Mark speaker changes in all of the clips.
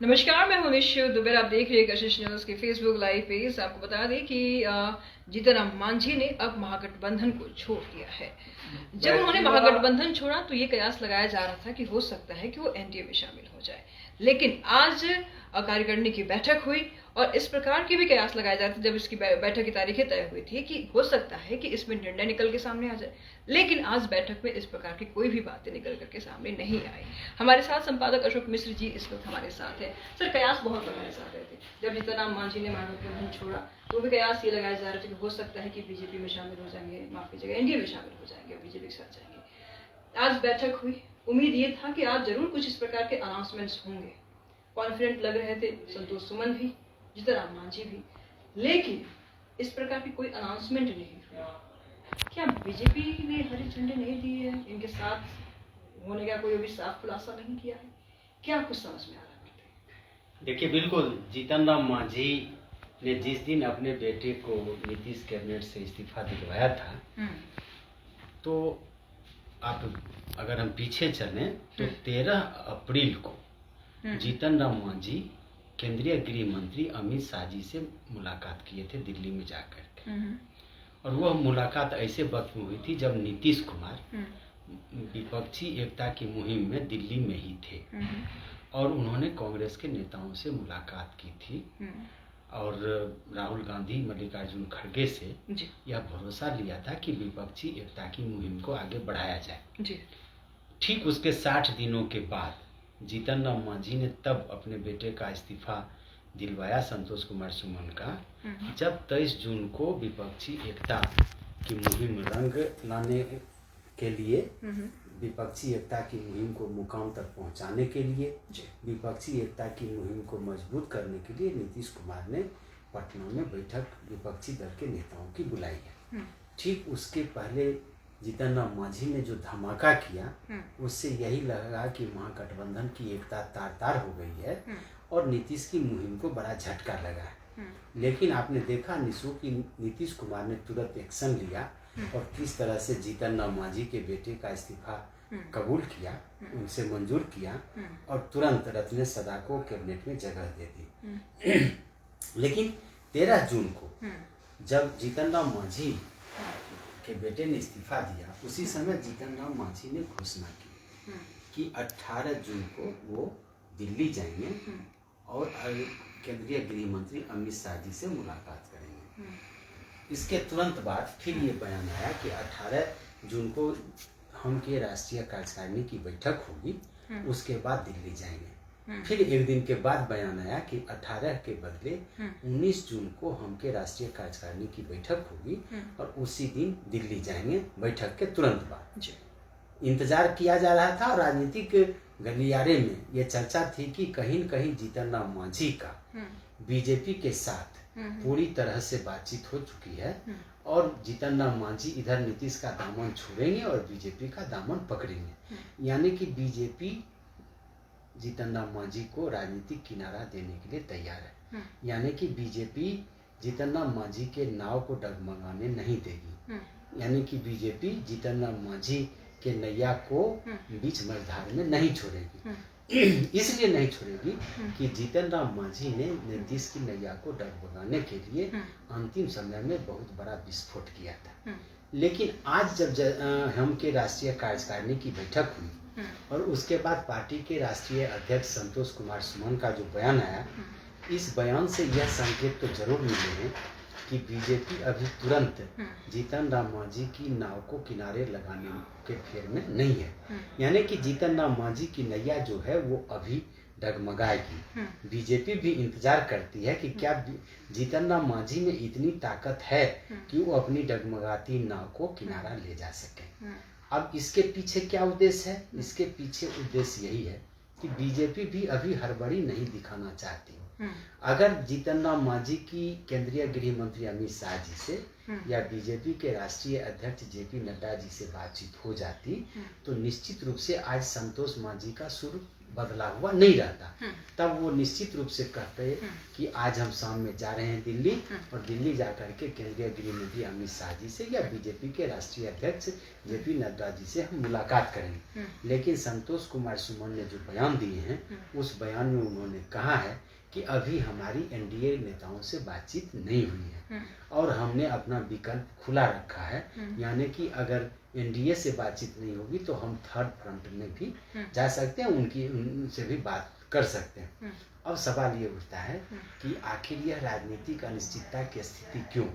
Speaker 1: नमस्कार, मैं हूं निशु दुबे। आप देख रहे हैं कशिश न्यूज की फेसबुक लाइव पेज। आपको बता दें कि जीतन मांझी ने अब महागठबंधन को छोड़ दिया है। जब उन्होंने महागठबंधन छोड़ा तो ये कयास लगाया जा रहा था कि हो सकता है कि वो एनडीए में शामिल हो जाए, लेकिन आज कार्यकारिणी की बैठक हुई और इस प्रकार के भी कयास लगाए जा रहे थे जब इसकी बैठक की तारीखें तय हुई थी कि हो सकता है कि इसमें निर्णय निकल के सामने आ जाए, लेकिन आज बैठक में इस प्रकार की कोई भी बातें निकल करके सामने नहीं आई। हमारे साथ संपादक अशोक मिश्र जी इस वक्त हमारे साथ है। सर, कयास बहुत लगाए जा रहे थे जब जीतन मांझी ने महागठबंधन छोड़ा तो भी कयास ये लगाए जा रहे थे कि हो सकता है कि बीजेपी में शामिल हो जाएंगे, माफ कीजिएगा एनडीए में शामिल हो जाएंगे, बीजेपी के साथ जाएंगे। आज बैठक हुई, उम्मीद ये था कि आज जरूर कुछ इस प्रकार के अनाउंसमेंट्स होंगे। कॉन्फिडेंट लग रहे थे संतोष सुमन भी, जीतन मांझी भी, लेकिन इस प्रकार की कोई अनाउंसमेंट नहीं हुई। क्या बीजेपी ने हरी झंडे नहीं दिए है? इनके साथ होने का कोई अभी साफ खुलासा नहीं किया है? क्या कुछ समझ में आ रहा है?
Speaker 2: देखिए, बिल्कुल जीतन राम मांझी ने जिस दिन अपने बेटे को नीतीश कैबिनेट से इस्तीफा दिलवाया था, तो आप अगर हम पीछे चलें तो 13 अप्रैल को जीतन राम मांझी केंद्रीय गृह मंत्री अमित शाह जी से मुलाकात किए थे दिल्ली में जाकर के। और वह मुलाकात ऐसे वक्त में हुई थी जब नीतीश कुमार विपक्षी एकता की मुहिम में दिल्ली में ही थे और उन्होंने कांग्रेस के नेताओं से मुलाकात की थी और राहुल गांधी, मल्लिकार्जुन खड़गे से यह भरोसा लिया था कि विपक्षी एकता की मुहिम को आगे बढ़ाया जाए। ठीक उसके 60 दिनों के बाद जीतन राम मांझी ने तब अपने बेटे का इस्तीफा दिलवाया संतोष कुमार सुमन का, जब 23 जून को विपक्षी एकता की मुहिम रंग लाने के लिए, विपक्षी एकता की मुहिम को मुकाम तक पहुंचाने के लिए, विपक्षी एकता की मुहिम को मजबूत करने के लिए नीतीश कुमार ने पटना में बैठक विपक्षी दल के नेताओं की बुलाई है। ठीक उसके पहले जीतन राम मांझी ने जो धमाका किया, उससे यही लगा कि महागठबंधन की एकता तार तार हो गई है और नीतीश की मुहिम को बड़ा झटका लगा है। लेकिन आपने देखा निशु कि नीतीश कुमार ने तुरंत एक्शन लिया और किस तरह से जीतन राम मांझी के बेटे का इस्तीफा कबूल किया, उनसे मंजूर किया और तुरंत रत्नेश सदा को कैबिनेट में जगह दे दी। लेकिन 13 जून को जब जीतन राम मांझी के बेटे ने इस्तीफा दिया, उसी समय जीतन राम मांझी ने घोषणा की कि 18 जून को वो दिल्ली जाएंगे और केंद्रीय गृह मंत्री अमित शाह जी से मुलाकात करेंगे। इसके तुरंत बाद फिर ये बयान आया कि 18 जून को हम के राष्ट्रीय कार्यकारिणी की बैठक होगी, उसके बाद दिल्ली जाएंगे। फिर एक दिन के बाद बयान आया कि 18 के बदले 19 जून को हम के राष्ट्रीय कार्यकारिणी की बैठक होगी और उसी दिन दिल्ली जाएंगे। बैठक के तुरंत बाद इंतजार किया जा रहा था और राजनीतिक गलियारे में ये चर्चा थी कि कहीं न कहीं जीतन राम मांझी का बीजेपी के साथ पूरी तरह से बातचीत हो चुकी है और जीतन राम मांझी इधर नीतीश का दामन छोड़ेंगे और बीजेपी का दामन पकड़ेंगे। यानी कि बीजेपी जीतन राम मांझी को राजनीतिक किनारा देने के लिए तैयार है। यानी कि बीजेपी जीतन राम मांझी के नाव को डगमगाने नहीं देगी। यानी कि बीजेपी जीतन राम मांझी के नैया को बीच मझधार में नहीं छोड़ेगी। इसलिए नहीं छोड़ेगी कि जीतन राम मांझी ने नीतीश की नैया को डगमगाने के लिए अंतिम समय में बहुत बड़ा विस्फोट किया था। लेकिन आज जब हम के राष्ट्रीय कार्यकारिणी की बैठक हुई और उसके बाद पार्टी के राष्ट्रीय अध्यक्ष संतोष कुमार सुमन का जो बयान आया, इस बयान से यह संकेत तो जरूर मिले हैं कि बीजेपी अभी तुरंत जीतन राम मांझी की नाव को किनारे लगाने के फेर में नहीं है। यानी कि जीतन राम मांझी की नैया जो है वो अभी डगमगाएगी। बीजेपी भी इंतजार करती है कि क्या जीतन राम मांझी में इतनी ताकत है कि वो अपनी डगमगाती नाव को किनारा ले जा सके। अब इसके पीछे क्या उद्देश्य है? इसके पीछे उद्देश्य यही है कि बीजेपी भी अभी हड़बड़ी नहीं दिखाना चाहती। अगर जीतन राम मांझी की केंद्रीय गृह मंत्री अमित शाह जी से या बीजेपी के राष्ट्रीय अध्यक्ष जेपी नड्डा जी से बातचीत हो जाती तो निश्चित रूप से आज संतोष मांझी का सुर बदला हुआ नहीं रहता, तब वो निश्चित रूप से कहते हैं कि आज हम शाम में जा रहे हैं दिल्ली, और दिल्ली जा करके केंद्रीय गृह मंत्री अमित शाह जी से या बीजेपी के राष्ट्रीय अध्यक्ष जेपी नड्डा जी से हम मुलाकात करेंगे। लेकिन संतोष कुमार सुमन ने जो बयान दिए हैं, उस बयान में उन्होंने कहा है कि अभी हमारी एनडीए नेताओं से बातचीत नहीं हुई है और हमने अपना विकल्प खुला रखा है, यानी कि अगर एनडीए से बातचीत नहीं होगी तो हम थर्ड फ्रंट में भी जा सकते हैं, उनसे भी बात कर सकते हैं। अब सवाल ये उठता है कि आखिर यह राजनीतिक अनिश्चितता की स्थिति क्यों?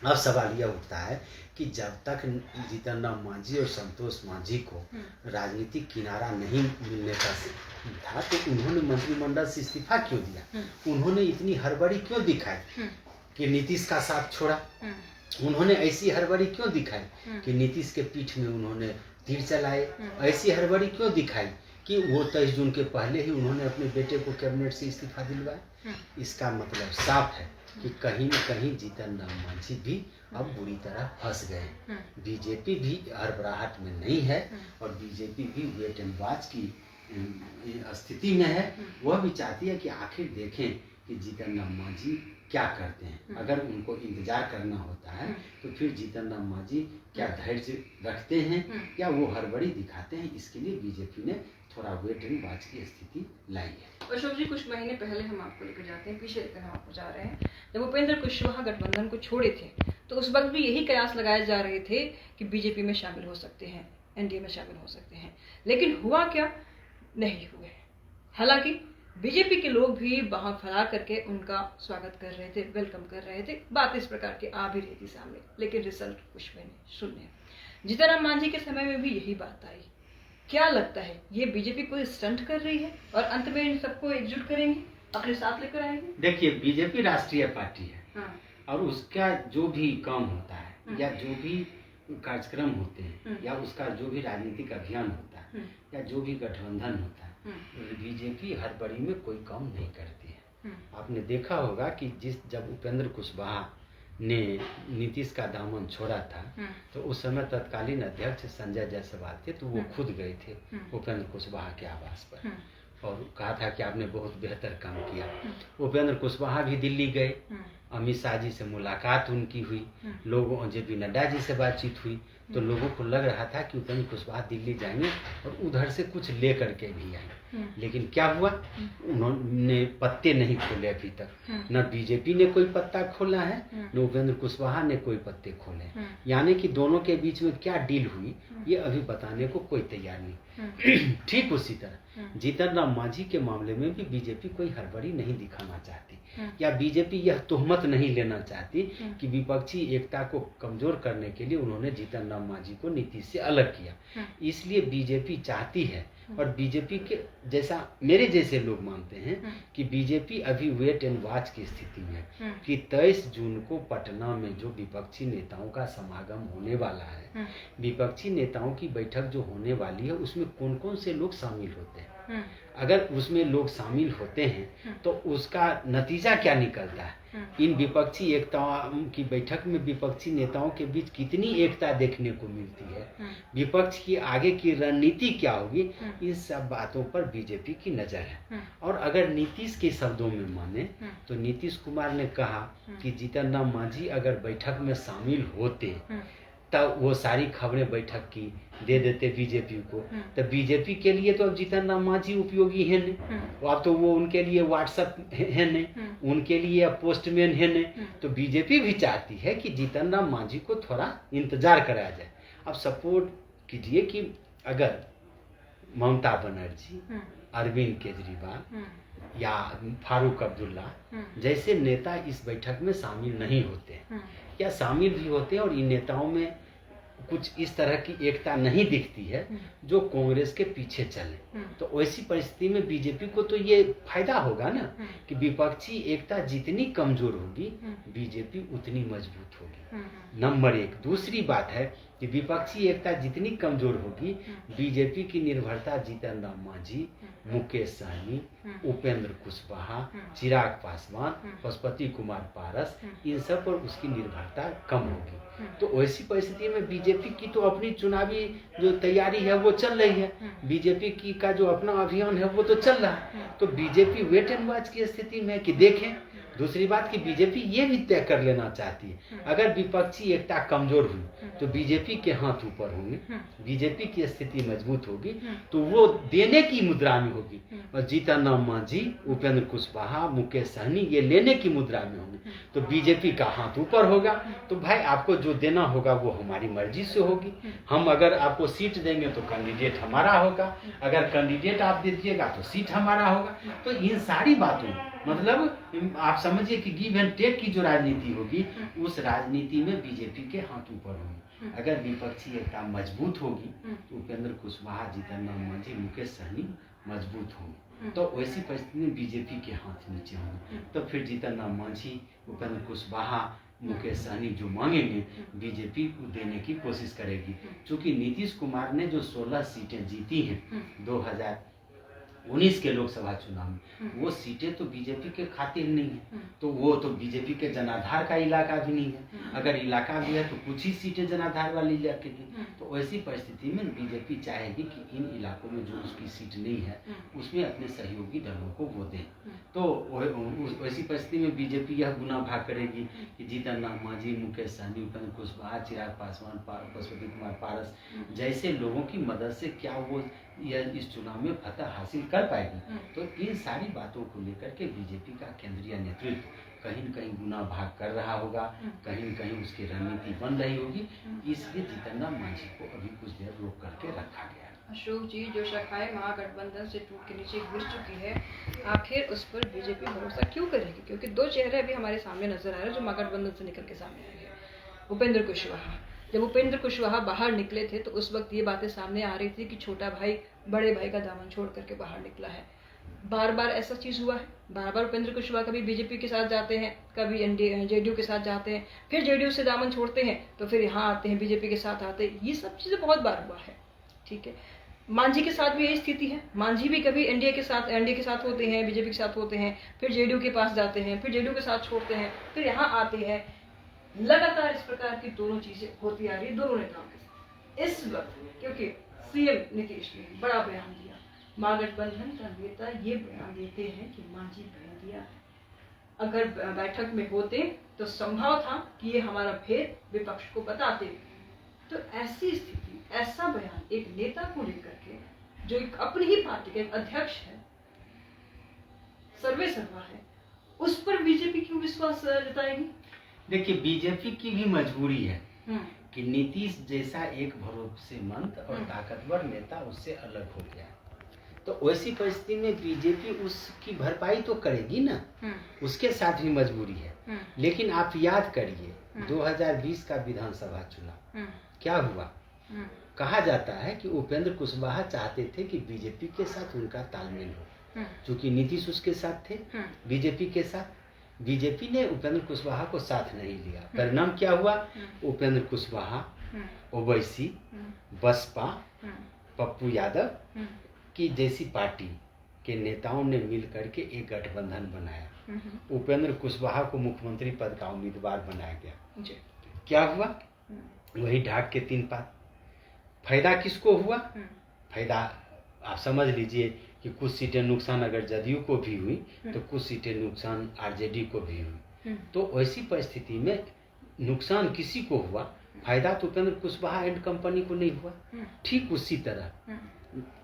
Speaker 2: अब सवाल यह उठता है कि जब तक जीतन राम मांझी और संतोष मांझी को राजनीतिक किनारा नहीं मिलने का था तो उन्होंने मंत्रिमंडल से इस्तीफा क्यों दिया? उन्होंने इतनी हड़बड़ी क्यों दिखाई कि नीतीश का साथ छोड़ा? उन्होंने ऐसी हड़बड़ी क्यों दिखाई कि नीतीश के पीठ में उन्होंने तीर चलाए? ऐसी हड़बड़ी क्यों दिखाई कि वो 23 जून के पहले ही उन्होंने अपने बेटे को कैबिनेट से इस्तीफा दिलवाया? इसका मतलब साफ है कि कहीं न कहीं जीतन राम मांझी भी अब बुरी तरह फंस गए। बीजेपी भी हड़बड़ाहट में नहीं है और बीजेपी भी वेट एंड वॉच की स्थिति में है। वह भी चाहती है कि आखिर देखें कि जीतन राम मांझी क्या करते हैं। अगर उनको इंतजार करना होता है तो फिर जीतन राम मांझी क्या धैर्य रखते हैं या वो हड़बड़ी दिखाते हैं, इसके लिए बीजेपी ने थोड़ा वेट एंड वॉच की स्थिति लाई है।
Speaker 1: अशोक जी, कुछ महीने पहले हम आपको लेकर जाते हैं, पीछे लेकर हम आपको जा रहे हैं। जब उपेंद्र कुशवाहा गठबंधन को छोड़े थे तो उस वक्त भी यही कयास लगाए जा रहे थे कि बीजेपी में शामिल हो सकते हैं, एनडीए में शामिल हो सकते हैं, लेकिन हुआ क्या? नहीं हुए। हालांकि बीजेपी के लोग भी बाहर फैला करके उनका स्वागत कर रहे थे, वेलकम कर रहे थे, बात इस प्रकार की आ भी रही थी सामने, लेकिन रिजल्ट कुछ में नहीं, शून्य। जीतन राम मांझी के समय में भी यही बात आई। क्या लगता है, ये बीजेपी कोई स्टंट कर रही है और अंत में इन सबको एकजुट करेंगे, अपने साथ लेकर आएंगे?
Speaker 2: देखिए, बीजेपी राष्ट्रीय पार्टी है और उसका जो भी काम होता है या जो भी कार्यक्रम होते हैं या उसका जो भी राजनीतिक अभियान होता है या जो भी गठबंधन होता है, बीजेपी हड़बड़ी में कोई काम नहीं करती है। आपने देखा होगा कि जब उपेंद्र कुशवाहा ने नीतीश का दामन छोड़ा था तो उस समय तत्कालीन अध्यक्ष संजय जायसवाल थे, तो वो खुद गए थे उपेंद्र कुशवाहा के आवास पर और कहा था कि आपने बहुत बेहतर काम किया। उपेंद्र कुशवाहा भी दिल्ली गए, अमित शाह जी से मुलाकात उनकी हुई, लोगों जेपी नड्डा जी से बातचीत हुई, तो लोगों को लग रहा था कि उपेंद्र कुशवाहा दिल्ली जाएंगे और उधर से कुछ ले करके भी आएंगे। लेकिन क्या हुआ? उन्होंने पत्ते नहीं खोले अभी तक, न बीजेपी ने कोई पत्ता खोला है न उपेंद्र कुशवाहा ने कोई पत्ते खोले। यानी कि दोनों के बीच में क्या डील हुई ये अभी बताने को कोई तैयार नहीं। ठीक उसी तरह जीतन राम मांझी के मामले में भी बीजेपी कोई हड़बड़ी नहीं दिखाना चाहती या बीजेपी यह तोहमत नहीं लेना चाहती कि विपक्षी एकता को कमजोर करने के लिए उन्होंने जीतन राम मांझी को नीतीश से अलग किया। इसलिए बीजेपी चाहती है और बीजेपी के जैसा मेरे जैसे लोग मानते हैं कि बीजेपी अभी वेट एंड वॉच की स्थिति में है कि 23 जून को पटना में जो विपक्षी नेताओं का समागम होने वाला है, विपक्षी नेताओं की बैठक जो होने वाली है उसमें कौन कौन से लोग शामिल होते हैं। अगर उसमें लोग शामिल होते हैं तो उसका नतीजा क्या निकलता है? इन विपक्षी एकताओं की बैठक में विपक्षी नेताओं के बीच कितनी एकता देखने को मिलती है, विपक्ष की आगे की रणनीति क्या होगी, इन सब बातों पर बीजेपी की नजर है। और अगर नीतीश के शब्दों में माने तो नीतीश कुमार ने कहा कि जीतन राम मांझी अगर बैठक में शामिल होते तब वो सारी खबरें बैठक की दे देते बीजेपी को, तो बीजेपी के लिए तो अब जीतन राम मांझी उपयोगी है नहीं, अब तो वो उनके लिए व्हाट्सएप है नहीं, उनके लिए अब पोस्टमैन है नहीं। तो बीजेपी भी चाहती है कि जीतन राम मांझी को थोड़ा इंतजार कराया जाए। अब सपोर्ट कीजिए कि अगर ममता बनर्जी, अरविंद केजरीवाल या फारूक अब्दुल्ला जैसे नेता इस बैठक में शामिल नहीं होते या शामिल भी होते हैं और इन नेताओं में कुछ इस तरह की एकता नहीं दिखती है जो कांग्रेस के पीछे चले, तो वैसी परिस्थिति में बीजेपी को तो ये फायदा होगा ना कि विपक्षी एकता जितनी कमजोर होगी बीजेपी उतनी मजबूत होगी। नंबर एक। दूसरी बात है कि विपक्षी एकता जितनी कमजोर होगी, बीजेपी की निर्भरता जीतन राम मांझी, मुकेश सहनी, उपेंद्र कुशवाहा, चिराग पासवान, पशुपति कुमार पारस, इन सब पर उसकी निर्भरता कम होगी। तो वैसी परिस्थिति में बीजेपी की तो अपनी चुनावी जो तैयारी है वो चल रही है, बीजेपी की का जो अपना अभियान है वो तो चल रहा है। तो बीजेपी वेट एंड वॉच की स्थिति में कि देखें। दूसरी बात कि बीजेपी ये भी तय कर लेना चाहती है, अगर विपक्षी एकता कमजोर हुई तो बीजेपी के हाथ ऊपर होंगे, बीजेपी की स्थिति मजबूत होगी तो वो देने की मुद्रा में होगी, और जीतन राम मांझी, उपेंद्र कुशवाहा, मुकेश सहनी ये लेने की मुद्रा में होंगे, तो बीजेपी का हाथ ऊपर होगा। तो भाई आपको जो देना होगा वो हमारी मर्जी से होगी, हम अगर आपको सीट देंगे तो कैंडिडेट हमारा होगा, अगर कैंडिडेट आप दे दीजिएगा तो सीट हमारा होगा। तो इन सारी बातों मतलब आप समझिए कि गिव एंड टेक की जो राजनीति होगी, उस राजनीति में बीजेपी के हाथ ऊपर होंगे। अगर विपक्षी एकता मजबूत होगी तो उपेंद्र कुशवाहा, जीतन राम मांझी, मुकेश सहनी मजबूत होंगे, तो वैसी परिस्थिति में बीजेपी के हाथ नीचे होंगे। तो फिर जीतन राम मांझी, उपेंद्र कुशवाहा, मुकेश सहनी जो मांगेंगे बीजेपी को देने की कोशिश करेगी। क्योंकि नीतीश कुमार ने जो 16 सीटें जीती हैं 2019 के लोकसभा चुनाव में, वो सीटें तो बीजेपी के खातिर नहीं है, तो वो तो बीजेपी के जनाधार का इलाका भी नहीं है। अगर इलाका भी है तो कुछ ही सीटें जनाधार वाली इलाके की। तो ऐसी परिस्थिति में बीजेपी चाहेगी कि इन इलाकों में जो उसकी सीट नहीं है उसमें अपने सहयोगी दलों को वो दें। तो वैसी परिस्थिति में बीजेपी यह गुना भाग करेगी कि जीतन राम मांझी, मुकेश सहनी, उपेंद्र कुशवाहा, चिराग पासवान, पशुपति कुमार पारस जैसे लोगों की मदद से क्या वो इस चुनाव में फतह हासिल कर पाएगी। तो इन सारी बातों को लेकर के बीजेपी का केंद्रीय नेतृत्व कहीं न कहीं गुना भाग कर रहा होगा, कहीं न कहीं उसकी रणनीति बन रही होगी। इसलिए जीतन राम मांझी को अभी कुछ देर रोक करके रखा गया।
Speaker 1: अशोक जी, जो शाखाएं महागठबंधन से टूट के नीचे गिर चुकी है, आखिर उस पर बीजेपी भरोसा क्यों करेगी? क्योंकि दो चेहरे अभी हमारे सामने नजर आ रहे हैं जो महागठबंधन से निकल के सामने आए हैं। उपेंद्र कुशवाहा, जब उपेंद्र कुशवाहा बाहर निकले थे तो उस वक्त ये बातें सामने आ रही थी कि छोटा भाई बड़े भाई का दामन छोड़ करके बाहर निकला है। बार बार ऐसा चीज हुआ है, बार बार उपेंद्र कुशवाहा कभी बीजेपी के साथ जाते हैं, कभी जेडीयू के साथ जाते हैं, फिर जेडीयू से दामन छोड़ते हैं तो फिर यहाँ आते हैं, बीजेपी के साथ आते हैं। ये सब चीजें बहुत बार हुआ है। ठीक है, मांझी के साथ भी यही स्थिति है। मांझी भी कभी एनडीए के साथ होते हैं, बीजेपी के साथ होते हैं, फिर जेडीयू के पास जाते हैं, फिर जेडीयू के साथ छोड़ते हैं, फिर यहाँ आते हैं। लगातार इस प्रकार की दोनों चीजें होती आ रही दोनों नेताओं के साथ। इस वक्त क्योंकि सीएम नीतीश ने बड़ा बयान दिया, महागठबंधन का नेता ये बयान देते हैं कि मांझी भेद दिया। अगर बैठक में होते तो संभव था कि ये हमारा भेद विपक्ष को बताते। तो ऐसी स्थिति, ऐसा बयान एक नेता को लेकर के जो एक अपनी ही पार्टी के अध्यक्ष है, सर्वे सर्वा है, उस पर बीजेपी क्यों विश्वास जताएगी?
Speaker 2: देखिए, बीजेपी की भी मजबूरी है कि नीतीश जैसा एक भरोसेमंद और ताकतवर नेता उससे अलग हो गया। तो वैसी परिस्थिति में बीजेपी उसकी भरपाई तो करेगी ना, उसके साथ भी मजबूरी है। लेकिन आप याद करिए 2020 का विधानसभा चुनाव क्या हुआ। कहा जाता है कि उपेंद्र कुशवाहा चाहते थे कि बीजेपी के साथ उनका तालमेल हो, क्योंकि नीतीश उसके साथ थे बीजेपी के साथ। बीजेपी ने उपेंद्र कुशवाहा को साथ नहीं लिया। परिणाम क्या हुआ? उपेंद्र कुशवाहा, ओवैसी, बसपा, पप्पू यादव की जैसी पार्टी के नेताओं ने मिल करके एक गठबंधन बनाया। उपेंद्र कुशवाहा को मुख्यमंत्री पद का उम्मीदवार बनाया गया। क्या हुआ? वही ढाक के तीन पात। फायदा किसको हुआ? फायदा आप समझ लीजिए कि कुछ सीटें नुकसान अगर जदयू को भी हुई तो कुछ सीटें नुकसान आरजेडी को भी हुई। तो ऐसी परिस्थिति में नुकसान किसी को हुआ, फायदा तो उपेंद्र कुशवाहा एंड कंपनी को नहीं हुआ। ठीक उसी तरह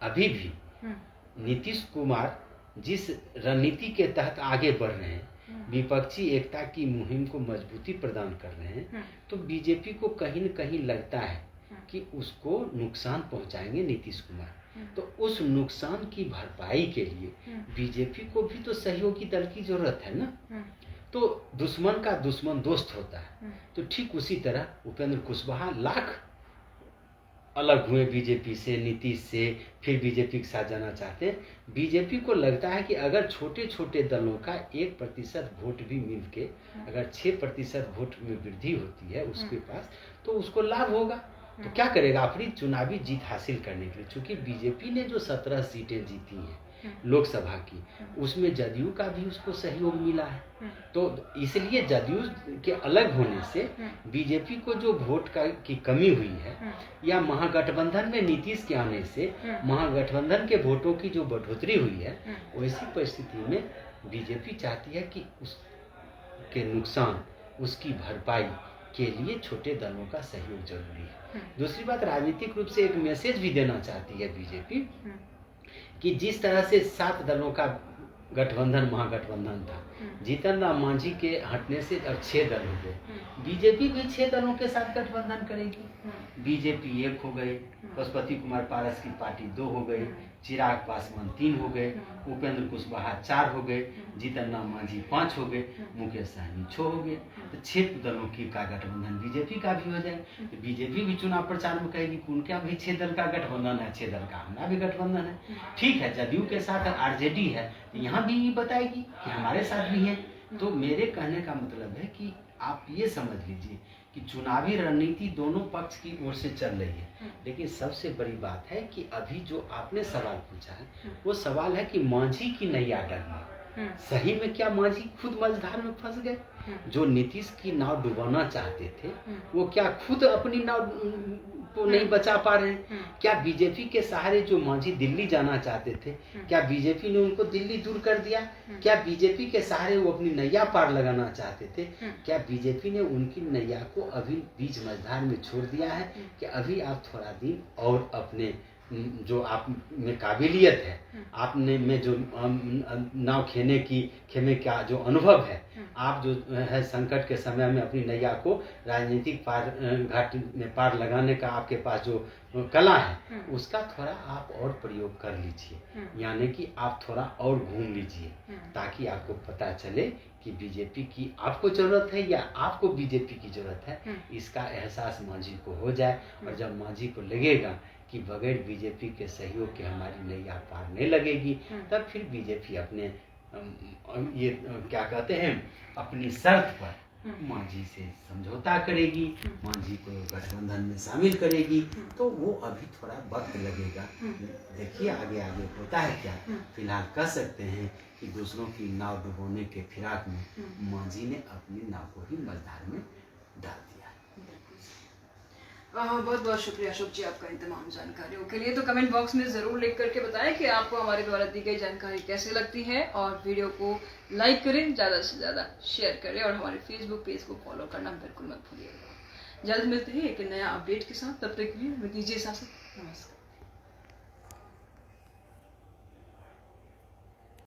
Speaker 2: अभी भी नीतीश कुमार जिस रणनीति के तहत आगे बढ़ रहे हैं, विपक्षी एकता की मुहिम को मजबूती प्रदान कर रहे हैं, तो बीजेपी को कहीं न कहीं लगता है कि उसको नुकसान पहुंचाएंगे नीतीश कुमार। तो उस नुकसान की भरपाई के लिए बीजेपी को भी तो सहयोगी दल की जरूरत है ना। तो दुश्मन का दुश्मन दोस्त होता है। तो ठीक उसी तरह उपेंद्र कुशवाहा लाख अलग हुए बीजेपी से, नीतीश से, फिर बीजेपी के साथ जाना चाहते हैं। बीजेपी को लगता है कि अगर छोटे छोटे दलों का 1% वोट भी मिल के अगर 6% वोट में वृद्धि होती है उसके पास, तो उसको लाभ होगा। तो क्या करेगा अपनी चुनावी जीत हासिल करने के लिए। चूंकि बीजेपी ने जो 17 सीटें जीती हैं लोकसभा की, उसमें जदयू का भी उसको सहयोग मिला है। तो इसलिए जदयू के अलग होने से बीजेपी को जो वोट की कमी हुई है, या महागठबंधन में नीतीश के आने से महागठबंधन के वोटों की जो बढ़ोतरी हुई है, वैसी परिस्थिति में बीजेपी चाहती है कि उसके नुकसान, उसकी भरपाई के लिए छोटे दलों का सहयोग जरूरी है। दूसरी बात, राजनीतिक रूप से एक मैसेज भी देना चाहती है बीजेपी कि जिस तरह से 7 दलों का गठबंधन महागठबंधन था, जीतन राम मांझी के हटने से अब 6 दल हो गए। बीजेपी भी 6 दलों के साथ गठबंधन करेगी। बीजेपी 1 हो गई, पशुपति कुमार पारस की पार्टी 2 हो गई, चिराग पासवान 3 हो गए, उपेंद्र कुशवाहा 4 हो गए, जीतन राम मांझी 5 हो गए, मुकेश सहनी 6 हो गए। तो 6 दलों की का गठबंधन बीजेपी का भी हो जाए। तो बीजेपी भी चुनाव प्रचार में कहेगी कि उनका भी 6 दल का गठबंधन है, 6 दल का हमारा भी गठबंधन है। ठीक है, जदयू के साथ आरजेडी है, तो यहाँ भी बताएगी कि हमारे साथ भी है। तो मेरे कहने का मतलब है कि आप ये समझ लीजिए कि चुनावी रणनीति दोनों पक्ष की ओर से चल रही है। लेकिन सबसे बड़ी बात है कि अभी जो आपने सवाल पूछा है, वो सवाल है कि मांझी की नैया डगमगा। सही में क्या मांझी खुद मझधार में फंस गए? जो नीतीश की नाव डुबाना चाहते थे, वो क्या खुद अपनी नाव को नहीं बचा पा रहे हैं? क्या बीजेपी के सहारे जो मांझी दिल्ली जाना चाहते थे, क्या बीजेपी ने उनको दिल्ली दूर कर दिया? क्या बीजेपी के सहारे वो अपनी नैया पार लगाना चाहते थे, क्या बीजेपी ने उनकी नैया को अभी बीच मझधार में छोड़ दिया है कि अभी आप थोड़ा दिन और अपने जो आप में काबिलियत है, आपने में जो नाव खेमे का जो अनुभव है, आप जो है संकट के समय में अपनी नैया को राजनीतिक घाट में पार लगाने का आपके पास जो कला है, उसका थोड़ा आप और प्रयोग कर लीजिए। यानी कि आप थोड़ा और घूम लीजिए, ताकि आपको पता चले कि बीजेपी की आपको जरूरत है या आपको बीजेपी की जरूरत है। इसका एहसास मांझी को हो जाए, और जब मांझी को लगेगा कि बगैर बीजेपी के सहयोग के हमारी नैया पार नहीं लगेगी, तब फिर बीजेपी अपने ये क्या कहते हैं, अपनी शर्त पर मांझी से समझौता करेगी, मांझी को गठबंधन में शामिल करेगी। तो वो अभी थोड़ा वक्त लगेगा, देखिए आगे आगे होता है क्या। फिलहाल कह सकते हैं कि दूसरों की नाव डुबोने के फिराक में मांझी ने अपनी नाव को ही मझधार में डाल दिया।
Speaker 1: बहुत बहुत शुक्रिया अशोक जी आपका इन तमाम जानकारियों के लिए। तो कमेंट बॉक्स में ज़रूर लिख करके बताएं कि आपको हमारे द्वारा दी गई जानकारी कैसी लगती है, और वीडियो को लाइक करें, ज़्यादा से ज़्यादा शेयर करें, और हमारे फेसबुक पेज को फॉलो करना बिल्कुल मत भूलिएगा। जल्द मिलते हैं एक नया अपडेट के साथ, तब तक के लिए दीजिए इजाज़त। नमस्कार।